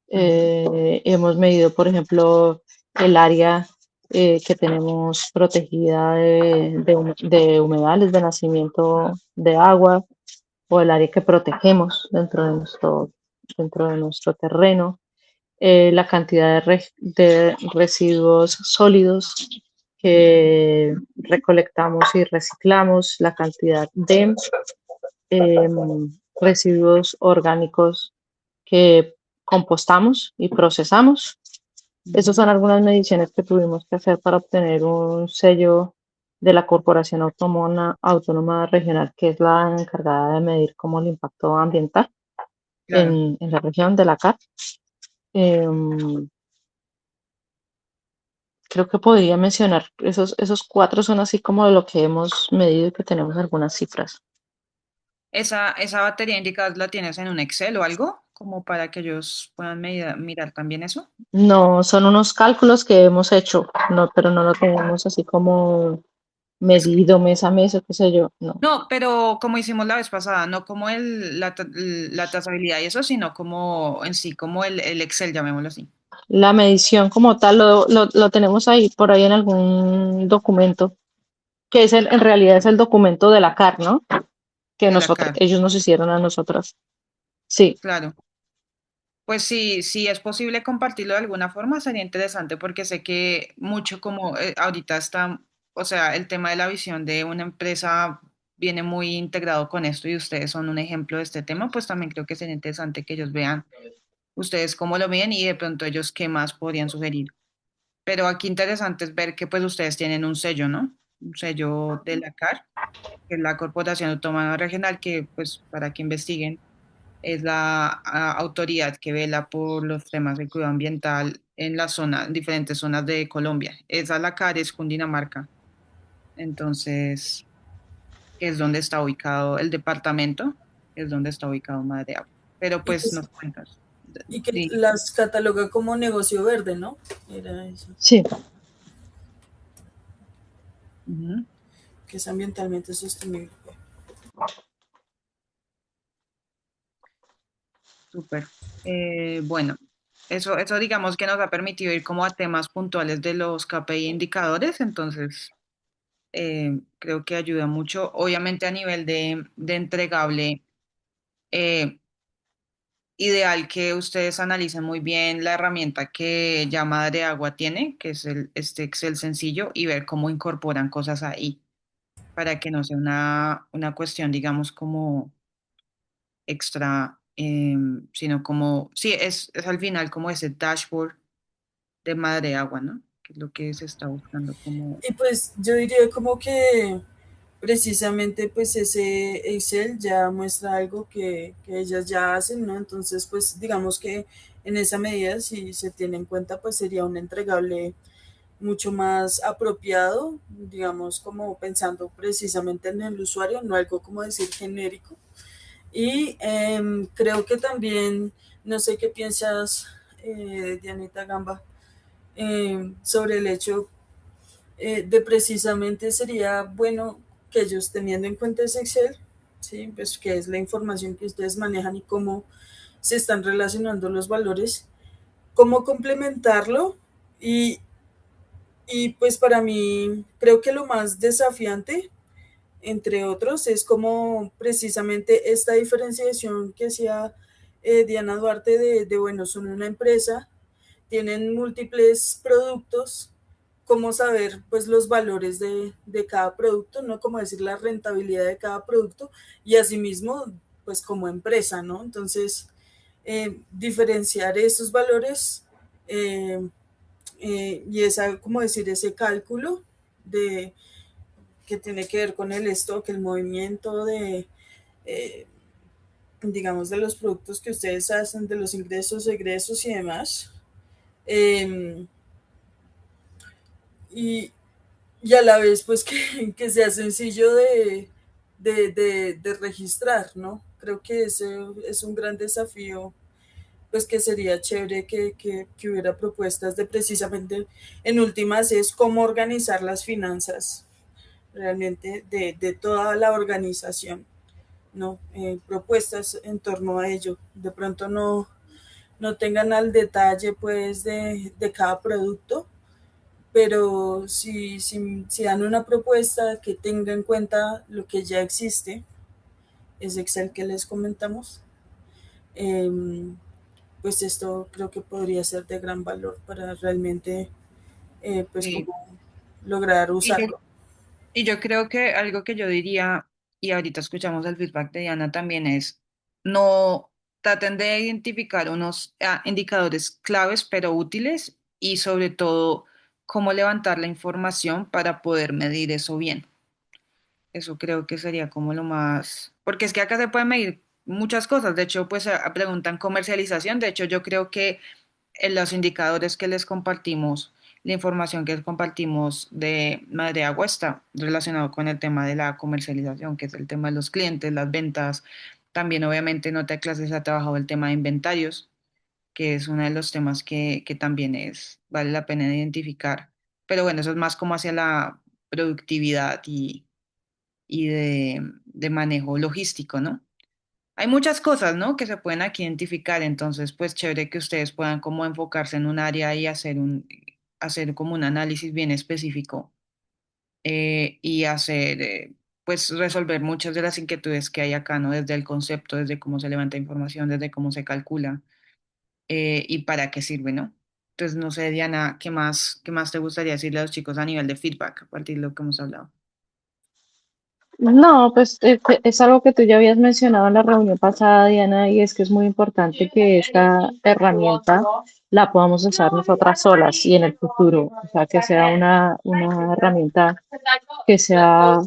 [SPEAKER 1] Ujú,
[SPEAKER 2] Hemos medido, por ejemplo, el área que tenemos protegida de humedales, de nacimiento de agua, o el área que protegemos dentro de nuestro terreno, la cantidad de residuos sólidos que recolectamos y reciclamos, la cantidad de eh, residuos orgánicos que compostamos y procesamos. Esas
[SPEAKER 1] ujú.
[SPEAKER 2] son algunas mediciones que tuvimos que hacer para obtener un sello de la Corporación Autónoma Regional, que es la encargada de medir como el impacto ambiental
[SPEAKER 1] Claro.
[SPEAKER 2] en la región de la CAR. Em, Creo que podría mencionar esos cuatro son así como de lo que hemos medido y que tenemos algunas cifras.
[SPEAKER 1] Esa batería indicada la tienes en un Excel o algo, como para que ellos puedan mirar también eso.
[SPEAKER 2] No, son unos cálculos que hemos hecho, no, pero no lo tenemos así como
[SPEAKER 1] Es
[SPEAKER 2] medido mes a mes o qué sé yo, no.
[SPEAKER 1] No, pero como hicimos la vez pasada, no como la trazabilidad y eso, sino como en sí, como el Excel, llamémoslo así,
[SPEAKER 2] La medición como tal lo tenemos ahí, por ahí en algún documento, que es en realidad es el documento de la CAR, ¿no? Que
[SPEAKER 1] de la CAR.
[SPEAKER 2] ellos nos hicieron a nosotras. Sí,
[SPEAKER 1] Claro. Pues sí, si es posible compartirlo de alguna forma, sería interesante porque sé que mucho como ahorita está, o sea, el tema de la visión de una empresa viene muy integrado con esto y ustedes son un ejemplo de este tema, pues también creo que sería interesante que ellos vean ustedes cómo lo ven y de pronto ellos qué más podrían sugerir. Pero aquí interesante es ver que pues ustedes tienen un sello, ¿no? Un sello de la CAR, que es la Corporación Autónoma Regional, que pues para que investiguen es la autoridad que vela por los temas de cuidado ambiental en la zona, en diferentes zonas de Colombia. Esa la CAR es Cundinamarca, entonces es donde está ubicado el departamento, es donde está ubicado Madre Agua. Pero
[SPEAKER 3] Y que,
[SPEAKER 1] pues nos cuentas.
[SPEAKER 3] y que
[SPEAKER 1] Sí.
[SPEAKER 3] las cataloga como negocio verde, ¿no? Era eso,
[SPEAKER 2] sí.
[SPEAKER 1] Ujú.
[SPEAKER 3] que es ambientalmente sostenible.
[SPEAKER 1] Súper. Bueno, eso digamos que nos ha permitido ir como a temas puntuales de los KPI indicadores, entonces creo que ayuda mucho. Obviamente a nivel de entregable, eh, ideal que ustedes analicen muy bien la herramienta que ya Madre Agua tiene, que es este Excel sencillo, y ver cómo incorporan cosas ahí, para que no sea una cuestión, digamos, como extra, sino como, sí, es al final como ese dashboard de Madre Agua, ¿no? que es lo que se está buscando como...
[SPEAKER 3] Y pues yo diría como que precisamente pues ese Excel ya muestra algo que ellas ya hacen, ¿no? Entonces pues digamos que en esa medida si se tiene en cuenta pues sería un entregable mucho más apropiado, digamos como pensando precisamente en el usuario, no algo como decir genérico. Y creo que también, no sé qué piensas, Dianita Gamba, sobre el hecho de precisamente sería bueno que ellos teniendo en cuenta ese Excel, ¿sí? Pues que es la información que ustedes manejan y cómo se están relacionando los valores, cómo complementarlo y, y pues para mí creo que lo más desafiante, entre otros, es como precisamente esta diferenciación que hacía Diana Duarte bueno, son una empresa, tienen múltiples productos, cómo saber pues los valores de cada producto, ¿no? Como decir la rentabilidad de cada producto y asimismo pues como empresa, ¿no? Entonces, diferenciar esos valores y esa, como decir, ese cálculo de que tiene que ver con el stock, el movimiento de, eh, digamos, de los productos que ustedes hacen, de los ingresos, egresos y demás. Eh, y, y a la vez, pues, que sea sencillo de registrar, ¿no? Creo que ese es un gran desafío, pues que sería chévere que hubiera propuestas de precisamente, en últimas, es cómo organizar las finanzas realmente de toda la organización, ¿no? Propuestas en torno a ello. De pronto no tengan al detalle pues de cada producto, pero si dan una propuesta que tenga en cuenta lo que ya existe, ese Excel que les comentamos, eh, pues esto creo que podría ser de gran valor para realmente pues
[SPEAKER 1] Sí.
[SPEAKER 3] como lograr
[SPEAKER 1] Y yo,
[SPEAKER 3] usarlo.
[SPEAKER 1] y yo creo que algo que yo diría, y ahorita escuchamos el feedback de Diana también es, no traten de identificar unos indicadores claves pero útiles y sobre todo cómo levantar la información para poder medir eso bien. Eso creo que sería como lo más, porque es que acá se pueden medir muchas cosas. De hecho, pues preguntan comercialización. De hecho, yo creo que en los indicadores que les compartimos, la información que les compartimos de Madre Agua está relacionado con el tema de la comercialización, que es el tema de los clientes, las ventas. También, obviamente, en otra clase se ha trabajado el tema de inventarios, que es uno de los temas que también vale la pena identificar. Pero bueno, eso es más como hacia la productividad y de manejo logístico, ¿no? Hay muchas cosas, ¿no? Que se pueden aquí identificar, entonces, pues chévere que ustedes puedan como enfocarse en un área y hacer como un análisis bien específico y hacer, pues resolver muchas de las inquietudes que hay acá, ¿no? Desde el concepto, desde cómo se levanta información, desde cómo se calcula y para qué sirve, ¿no? Entonces, no sé, Diana, qué más te gustaría decirle a los chicos a nivel de feedback a partir de lo que hemos hablado?
[SPEAKER 2] No, pues es algo que tú ya habías mencionado en la reunión pasada, Diana, y es que es muy importante que esta herramienta la podamos usar nosotras solas y en el futuro, o sea, que sea una herramienta que sea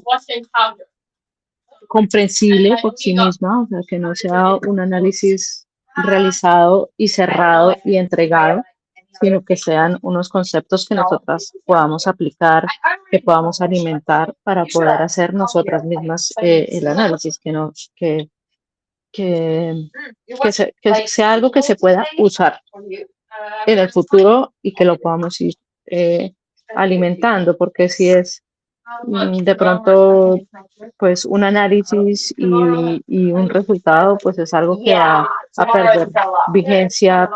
[SPEAKER 2] comprensible por sí misma, o sea, que no sea un análisis realizado y cerrado y entregado, sino que sean unos conceptos que nosotras podamos aplicar, que podamos alimentar para poder hacer nosotras mismas el análisis, que, que sea algo que se pueda usar en el futuro y que lo podamos ir eh, alimentando, porque si es de pronto pues un análisis y un resultado pues es algo que va a perder vigencia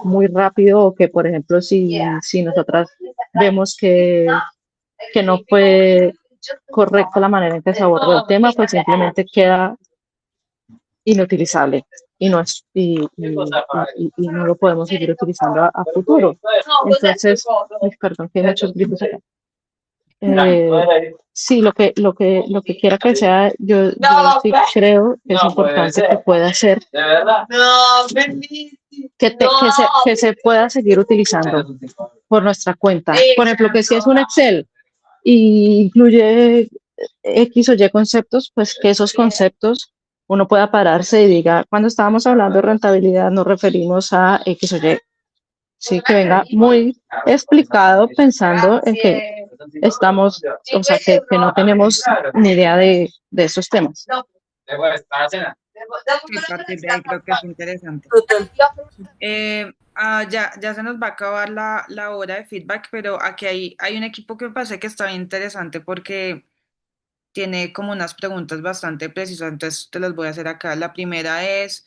[SPEAKER 2] muy rápido o que por ejemplo si nosotras vemos que no fue correcta la manera en que se abordó el tema pues simplemente queda inutilizable y no es y no lo podemos seguir utilizando a futuro. Entonces, perdón, que hay muchos gritos acá. Sí, lo que quiera que sea, yo sí creo que es importante que pueda ser, que se pueda seguir utilizando. por nuestra cuenta. Por ejemplo, que si es un Excel y incluye X o Y conceptos, pues que esos conceptos uno pueda pararse y diga, cuando estábamos hablando de rentabilidad nos referimos a X o Y. Sí, que venga muy explicado pensando en que estamos, o sea, que no tenemos ni idea de esos temas.
[SPEAKER 1] Sí, a partir de ahí creo que es interesante.
[SPEAKER 3] Total.
[SPEAKER 1] Ya se nos va a acabar la hora de feedback, pero aquí hay un equipo que me parece que está bien interesante porque tiene como unas preguntas bastante precisas, entonces te las voy a hacer acá. La primera es,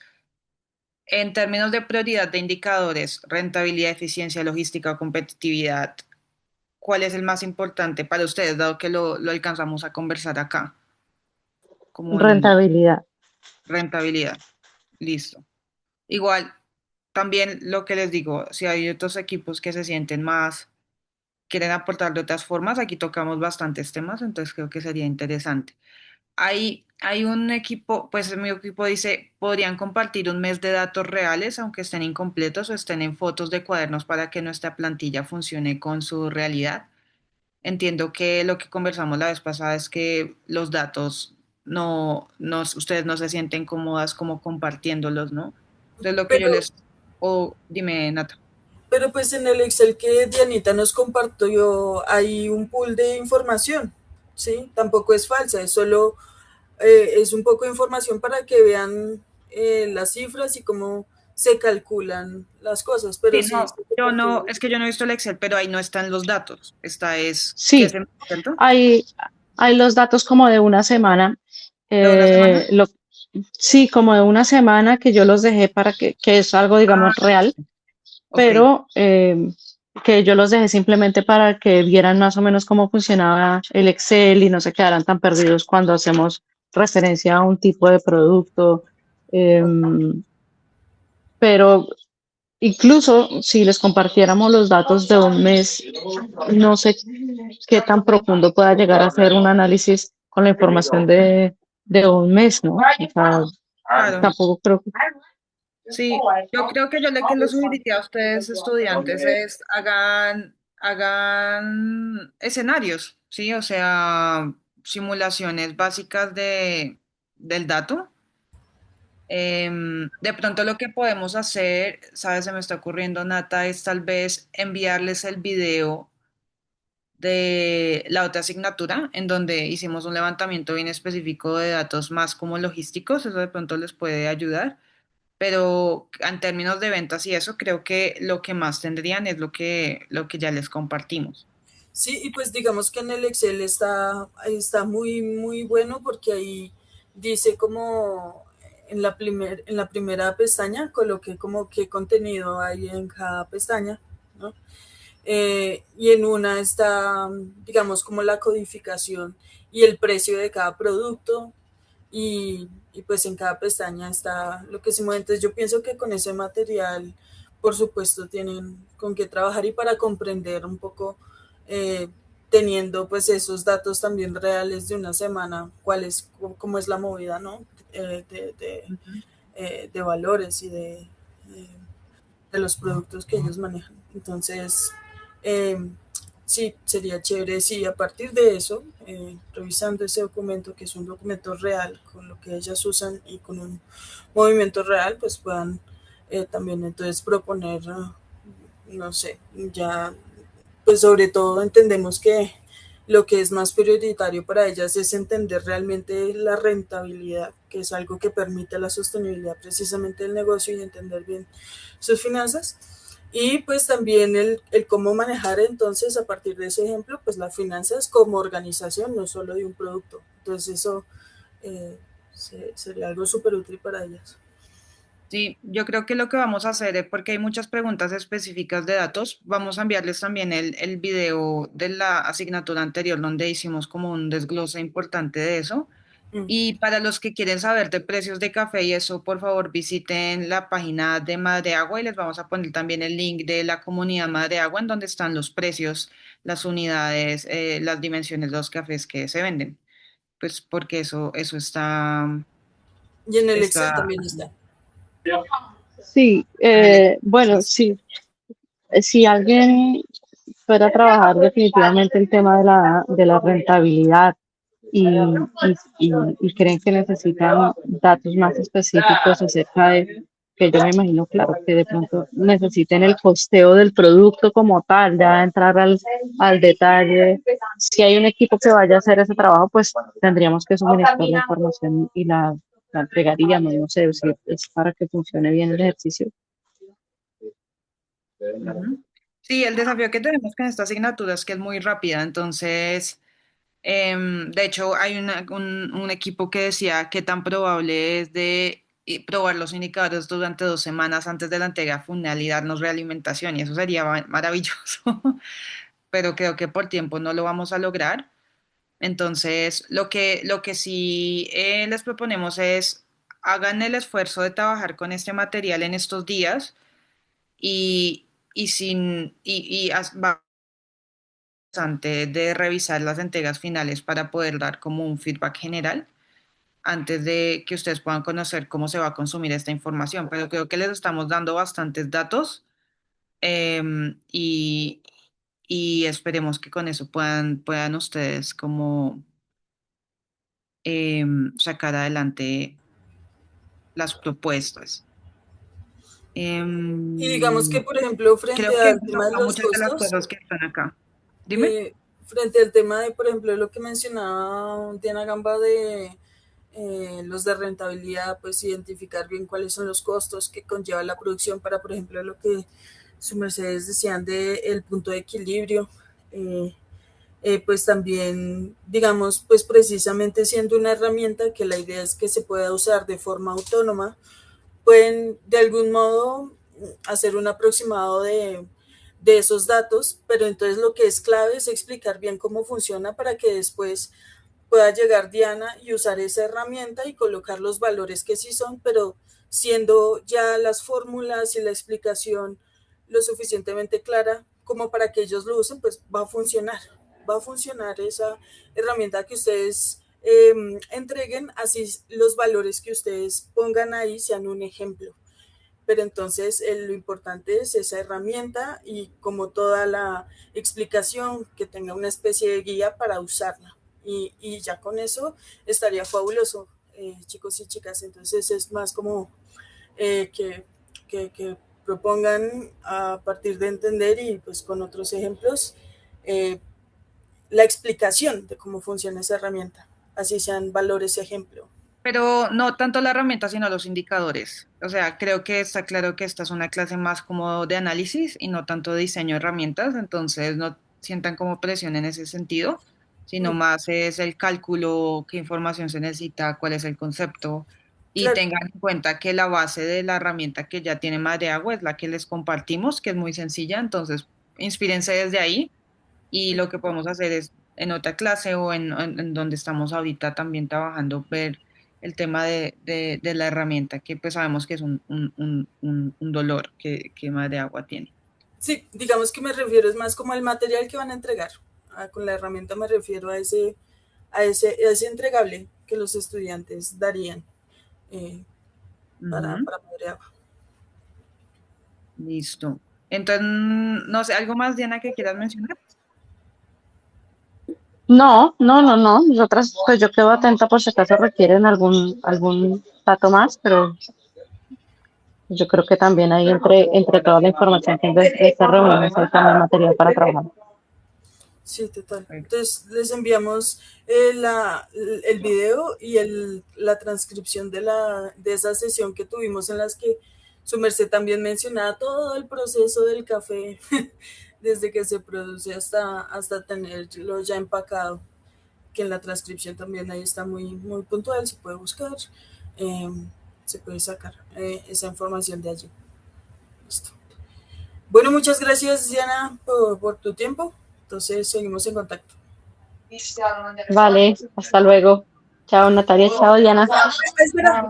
[SPEAKER 1] en términos de prioridad de indicadores, rentabilidad, eficiencia, logística o competitividad, ¿cuál es el más importante para ustedes, dado que lo alcanzamos a conversar acá, como en
[SPEAKER 2] Rentabilidad.
[SPEAKER 1] rentabilidad? Listo. Igual, también lo que les digo, si hay otros equipos que se sienten más, quieren aportar de otras formas, aquí tocamos bastantes temas, entonces creo que sería interesante. Hay un equipo, pues mi equipo dice, podrían compartir un mes de datos reales, aunque estén incompletos o estén en fotos de cuadernos para que nuestra plantilla funcione con su realidad. Entiendo que lo que conversamos la vez pasada es que los datos ustedes no se sienten cómodas como compartiéndolos, ¿no? Entonces lo que yo
[SPEAKER 3] Pero,
[SPEAKER 1] les, o dime, Nata.
[SPEAKER 3] pero pues en el Excel que Dianita nos compartió hay un pool de información, ¿sí? Tampoco es falsa, es solo, es un poco de información para que vean las cifras y cómo se calculan las cosas, pero
[SPEAKER 1] Sí,
[SPEAKER 3] sí,
[SPEAKER 1] no,
[SPEAKER 3] se
[SPEAKER 1] yo
[SPEAKER 3] compartió.
[SPEAKER 1] no, es que yo no he visto el Excel, pero ahí no están los datos. Esta es, ¿qué es
[SPEAKER 2] Sí,
[SPEAKER 1] ¿cierto?
[SPEAKER 2] hay, hay los datos como de una semana.
[SPEAKER 1] ¿De una semana?
[SPEAKER 2] eh, lo, sí, como de una semana que yo los dejé para que es algo,
[SPEAKER 1] Ah,
[SPEAKER 2] digamos, real,
[SPEAKER 1] ok.
[SPEAKER 2] pero que yo los dejé simplemente para que vieran más o menos cómo funcionaba el Excel y no se quedaran tan perdidos cuando hacemos referencia a un tipo de producto. em, pero incluso si les compartiéramos los datos de un mes, no sé qué tan profundo pueda llegar a ser un análisis con la información de un mes, ¿no? O sea,
[SPEAKER 1] Claro.
[SPEAKER 2] tampoco creo que...
[SPEAKER 1] Sí, yo creo que yo le que les sugeriría a ustedes, estudiantes, es hagan escenarios, ¿sí? O sea, simulaciones básicas del dato. De pronto lo que podemos hacer, ¿sabes? Se me está ocurriendo, Nata, es tal vez enviarles el video de la otra asignatura en donde hicimos un levantamiento bien específico de datos más como logísticos, eso de pronto les puede ayudar, pero en términos de ventas y eso, creo que lo que más tendrían es lo que ya les compartimos.
[SPEAKER 3] Sí, y pues digamos que en el Excel está muy, muy bueno porque ahí dice como en la primera pestaña coloqué como qué contenido hay en cada pestaña, ¿no? Y en una está, digamos, como la codificación y el precio de cada producto y pues en cada pestaña está lo que se mueve. Entonces yo pienso que con ese material, por supuesto, tienen con qué trabajar y para comprender un poco, eh, teniendo pues esos datos también reales de una semana, cómo es la movida, ¿no?
[SPEAKER 1] Ujú.
[SPEAKER 3] De valores y de los productos que ellos manejan. Entonces, eh, sí, sería chévere si a partir de eso, revisando ese documento, que es un documento real, con lo que ellas usan y con un movimiento real, pues puedan también entonces proponer, no sé, ya, pues sobre todo entendemos que lo que es más prioritario para ellas es entender realmente la rentabilidad, que es algo que permite la sostenibilidad precisamente del negocio y entender bien sus finanzas. Y pues también el cómo manejar entonces a partir de ese ejemplo, pues las finanzas como organización, no solo de un producto. Entonces eso eh, sería algo súper útil para ellas.
[SPEAKER 1] Sí, yo creo que lo que vamos a hacer, porque hay muchas preguntas específicas de datos, vamos a enviarles también el video de la asignatura anterior donde hicimos como un desglose importante de eso.
[SPEAKER 3] Mm.
[SPEAKER 1] Y para los que quieren saber de precios de café y eso, por favor visiten la página de Madre Agua y les vamos a poner también el link de la comunidad Madre Agua en donde están los precios, las unidades, las dimensiones de los cafés que se venden. Pues porque eso
[SPEAKER 3] Y en el Excel
[SPEAKER 1] está
[SPEAKER 3] también está.
[SPEAKER 2] Sí,
[SPEAKER 1] en el
[SPEAKER 2] bueno,
[SPEAKER 1] listo.
[SPEAKER 2] sí, si alguien fuera a trabajar definitivamente el tema de la rentabilidad y creen que necesitan datos más específicos acerca de, que yo me imagino, claro, que de pronto necesiten el costeo del producto como tal, ya entrar al detalle. Si hay un equipo que vaya a hacer ese trabajo, pues tendríamos que suministrar la información y la entregaríamos, no sé, si es para que funcione bien el ejercicio.
[SPEAKER 1] Ujú. Sí, el desafío que tenemos con esta asignatura es que es muy rápida, entonces, de hecho, hay un equipo que decía qué tan probable es de probar los indicadores durante 2 semanas antes de la entrega final y darnos realimentación, y eso sería maravilloso, pero creo que por tiempo no lo vamos a lograr. Entonces, lo que sí les proponemos es hagan el esfuerzo de trabajar con este material en estos días y sin bastante de revisar las entregas finales para poder dar como un feedback general antes de que ustedes puedan conocer cómo se va a consumir esta información. Pero creo que les estamos dando bastantes datos y, y esperemos que con eso puedan ustedes como sacar adelante las propuestas.
[SPEAKER 3] Y digamos que,
[SPEAKER 1] Em,
[SPEAKER 3] por ejemplo,
[SPEAKER 1] Creo
[SPEAKER 3] frente
[SPEAKER 1] que
[SPEAKER 3] al
[SPEAKER 1] hemos
[SPEAKER 3] tema de
[SPEAKER 1] hablado
[SPEAKER 3] los
[SPEAKER 1] muchas de las
[SPEAKER 3] costos,
[SPEAKER 1] cosas que están acá. Dime.
[SPEAKER 3] eh, frente al tema de, por ejemplo, lo que mencionaba Diana Gamba de los de rentabilidad, pues identificar bien cuáles son los costos que conlleva la producción para, por ejemplo, lo que su mercedes decían de el punto de equilibrio. Eh, pues también, digamos, pues precisamente siendo una herramienta que la idea es que se pueda usar de forma autónoma, pueden de algún modo hacer un aproximado de esos datos, pero entonces lo que es clave es explicar bien cómo funciona para que después pueda llegar Diana y usar esa herramienta y colocar los valores que sí son, pero siendo ya las fórmulas y la explicación lo suficientemente clara como para que ellos lo usen, pues va a funcionar esa herramienta que ustedes entreguen, así los valores que ustedes pongan ahí sean un ejemplo. Pero entonces lo importante es esa herramienta y como toda la explicación que tenga una especie de guía para usarla. Y ya con eso estaría fabuloso, chicos y chicas. Entonces es más como que propongan a partir de entender y pues con otros ejemplos eh, la explicación de cómo funciona esa herramienta. Así sean valores ejemplo.
[SPEAKER 1] Pero no tanto la herramienta, sino los indicadores. O sea, creo que está claro que esta es una clase más como de análisis y no tanto de diseño de herramientas, entonces no sientan como presión en ese sentido, sino
[SPEAKER 3] Mm,
[SPEAKER 1] más es el cálculo, qué información se necesita, cuál es el concepto, y
[SPEAKER 3] claro,
[SPEAKER 1] tengan en cuenta que la base de la herramienta que ya tiene Madre Agua es la que les compartimos, que es muy sencilla, entonces inspírense desde ahí y lo que podemos hacer es en otra clase o en donde estamos ahorita también trabajando, ver el tema de la herramienta, que pues sabemos que es un dolor que Madre Agua tiene.
[SPEAKER 3] sí, digamos que me refiero es más como al material que van a entregar. Ah, con la herramienta me refiero a ese entregable que los estudiantes darían eh,
[SPEAKER 1] Ujú,
[SPEAKER 3] para Madre Agua.
[SPEAKER 1] listo. Entonces, no sé, ¿algo más, Diana, que quieras mencionar?
[SPEAKER 2] No, no, no, no. Nosotras, pues yo quedo atenta por si acaso requieren algún dato más, pero yo creo que también hay entre toda la información que de esta reunión hay también material para trabajar.
[SPEAKER 3] Sí, total.
[SPEAKER 1] Perfecto.
[SPEAKER 3] Entonces les enviamos el video y la transcripción de esa sesión que tuvimos en las que su merced también mencionaba todo el proceso del café, desde que se produce hasta tenerlo ya empacado, que en la transcripción también ahí está muy, muy puntual, se puede buscar, eh, se puede sacar esa información de allí. Listo. Bueno, muchas gracias Diana por tu tiempo. Entonces seguimos en contacto.
[SPEAKER 2] Vale, hasta luego. Chao, Natalia. Chao, Diana.
[SPEAKER 3] Espera,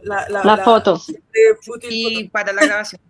[SPEAKER 2] La foto.
[SPEAKER 3] fútil foto.
[SPEAKER 1] Y para la grabación.